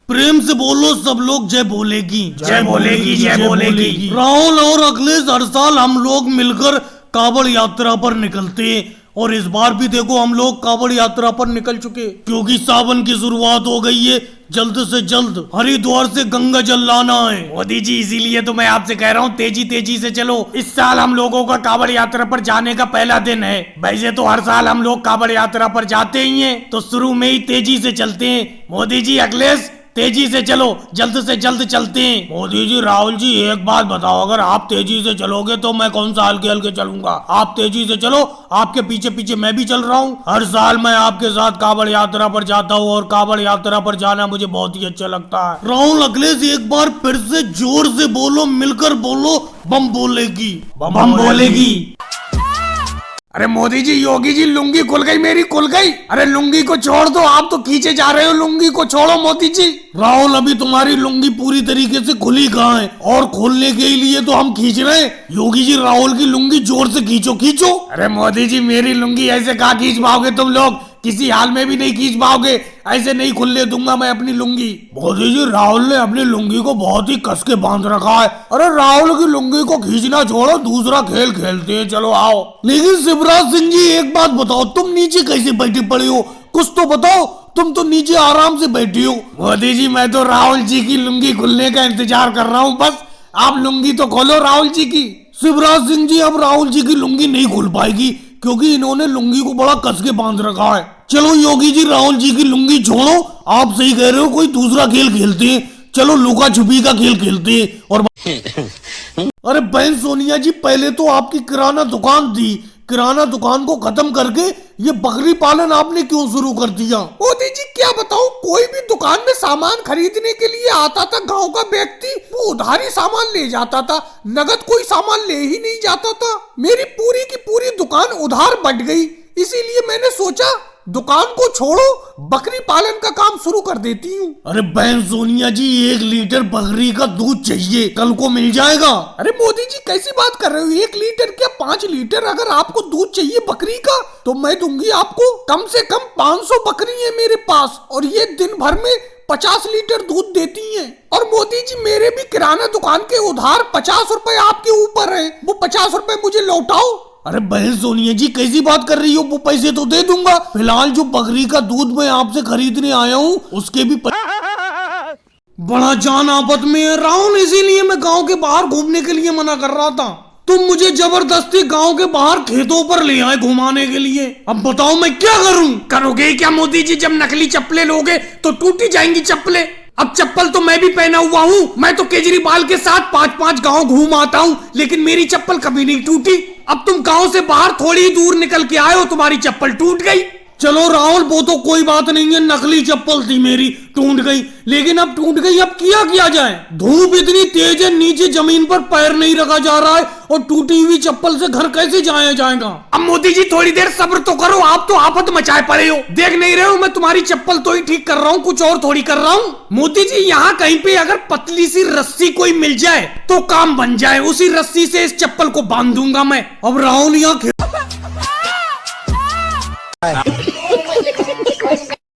प्रेम से बोलो सब लोग जय बोलेगी। जय बोलेगी, जय बोलेगी। राहुल और अखिलेश हर साल हम लोग मिलकर कांवड़ यात्रा पर निकलते हैं और इस बार भी देखो हम लोग कांवड़ यात्रा पर निकल चुके, क्योंकि सावन की शुरुआत हो गई है। जल्द से जल्द हरिद्वार से गंगा जल लाना है। मोदी जी इसीलिए तो मैं आपसे कह रहा हूँ तेजी तेजी से चलो। इस साल हम लोगों का कांवड़ यात्रा पर जाने का पहला दिन है। वैसे तो हर साल हम लोग कांवड़ यात्रा पर जाते ही हैं, तो शुरू में ही तेजी से चलते हैं। मोदी जी अखिलेश तेजी से चलो, जल्द से जल्द चलते हैं। मोदी जी राहुल जी एक बात बताओ, अगर आप तेजी से चलोगे तो मैं कौन सा हल्के हल्के चलूंगा। आप तेजी से चलो, आपके पीछे पीछे मैं भी चल रहा हूँ। हर साल मैं आपके साथ कांवड़ यात्रा पर जाता हूँ और कांवड़ यात्रा पर जाना मुझे बहुत ही अच्छा लगता है। राहुल अखिलेश एक बार फिर से जोर से बोलो, मिलकर बोलो, बम बोलेगी। बम बोलेगी। अरे मोदी जी, योगी जी, लुंगी खुल गई मेरी, खुल गई। अरे लुंगी को छोड़ दो, आप तो खींचे जा रहे हो। लुंगी को छोड़ो मोदी जी। राहुल अभी तुम्हारी लुंगी पूरी तरीके से खुली कहाँ है, और खोलने के लिए तो हम खींच रहे हैं। योगी जी राहुल की लुंगी जोर से खींचो खींचो। अरे मोदी जी, मेरी लुंगी ऐसे कहाँ खींच पाओगे तुम लोग, किसी हाल में भी नहीं खींच पाओगे। ऐसे नहीं खुलने दूंगा मैं अपनी लुंगी। मोदी जी राहुल ने अपनी लुंगी को बहुत ही कस के बांध रखा है। अरे राहुल की लुंगी को खींचना छोड़ो, दूसरा खेल खेलते हैं, चलो आओ। लेकिन शिवराज सिंह जी एक बात बताओ, तुम नीचे कैसे बैठे पड़े हो, कुछ तो बताओ। तुम तो नीचे आराम से बैठी हो। मोदी जी मैं तो राहुल जी की लुंगी खुलने का इंतजार कर रहा हूँ, बस आप लुंगी तो खोलो राहुल जी की। शिवराज सिंह जी अब राहुल जी की लुंगी नहीं खुल पाएगी, क्योंकि इन्होंने लुंगी को बड़ा कस के बांध रखा है। चलो योगी जी राहुल जी की लुंगी छोड़ो, आप सही कह रहे हो, कोई दूसरा खेल खेलते हैं। चलो लुका छुपी का खेल खेलते हैं। और अरे बहन सोनिया जी, पहले तो आपकी किराना दुकान थी, किराना दुकान को खत्म करके ये बकरी पालन आपने क्यों शुरू कर दिया? मोदी जी क्या बताऊं, कोई भी दुकान में सामान खरीदने के लिए आता था गांव का व्यक्ति, वो उधारी सामान ले जाता था, नगद कोई सामान ले ही नहीं जाता था। मेरी पूरी की पूरी दुकान उधार बट गई, इसीलिए मैंने सोचा दुकान को छोड़ो, बकरी पालन का काम शुरू कर देती हूँ। अरे बहन सोनिया जी, 1 लीटर बकरी का दूध चाहिए, कल को मिल जाएगा? अरे मोदी जी कैसी बात कर रहे हो, 1 लीटर क्या 5 लीटर अगर आपको दूध चाहिए बकरी का तो मैं दूंगी आपको। कम से कम 500 बकरी है मेरे पास और ये दिन भर में 50 लीटर दूध देती हैं। और मोदी जी मेरे भी किराना दुकान के उधार 50 रुपए आपके ऊपर है, वो 50 रुपए मुझे लौटाओ। अरे बहन सोनिया जी कैसी बात कर रही हो, वो पैसे तो दे दूंगा। फिलहाल जो बकरी का दूध मैं आपसे खरीदने आया हूँ उसके भी बड़ा जान आफत में है राहुल, इसीलिए मैं गांव के बाहर घूमने के लिए मना कर रहा था। तुम मुझे जबरदस्ती गांव के बाहर खेतों पर ले आए घुमाने के लिए। अब बताओ मैं क्या करूं? करोगे क्या मोदी जी, जब नकली चप्पलें लोगे तो टूटी जाएंगी चप्पलें। अब चप्पल तो मैं भी पहना हुआ हूँ, मैं तो केजरीवाल के साथ 5-5 गांव घूम आता हूँ, लेकिन मेरी चप्पल कभी नहीं टूटी। अब तुम गांव से बाहर थोड़ी ही दूर निकल के आए हो, तुम्हारी चप्पल टूट गई। चलो राहुल वो तो कोई बात नहीं है, नकली चप्पल थी मेरी, टूट गई, लेकिन अब टूट गई, अब किया जाए? धूप इतनी तेज है, नीचे जमीन पर पैर नहीं रखा जा रहा है, और टूटी हुई चप्पल से घर कैसे जाया जाएगा? अब मोदी जी थोड़ी देर सब्र तो करो, आप तो आफत मचाए पड़े हो। देख नहीं रहे हो मैं तुम्हारी चप्पल तो ही ठीक कर रहा हूँ, कुछ और थोड़ी कर रहा हूँ। मोदी जी यहाँ कहीं पे अगर पतली सी रस्सी कोई मिल जाए तो काम बन जाए, उसी रस्सी से इस चप्पल को बांध दूंगा मैं। अब राहुल यहाँ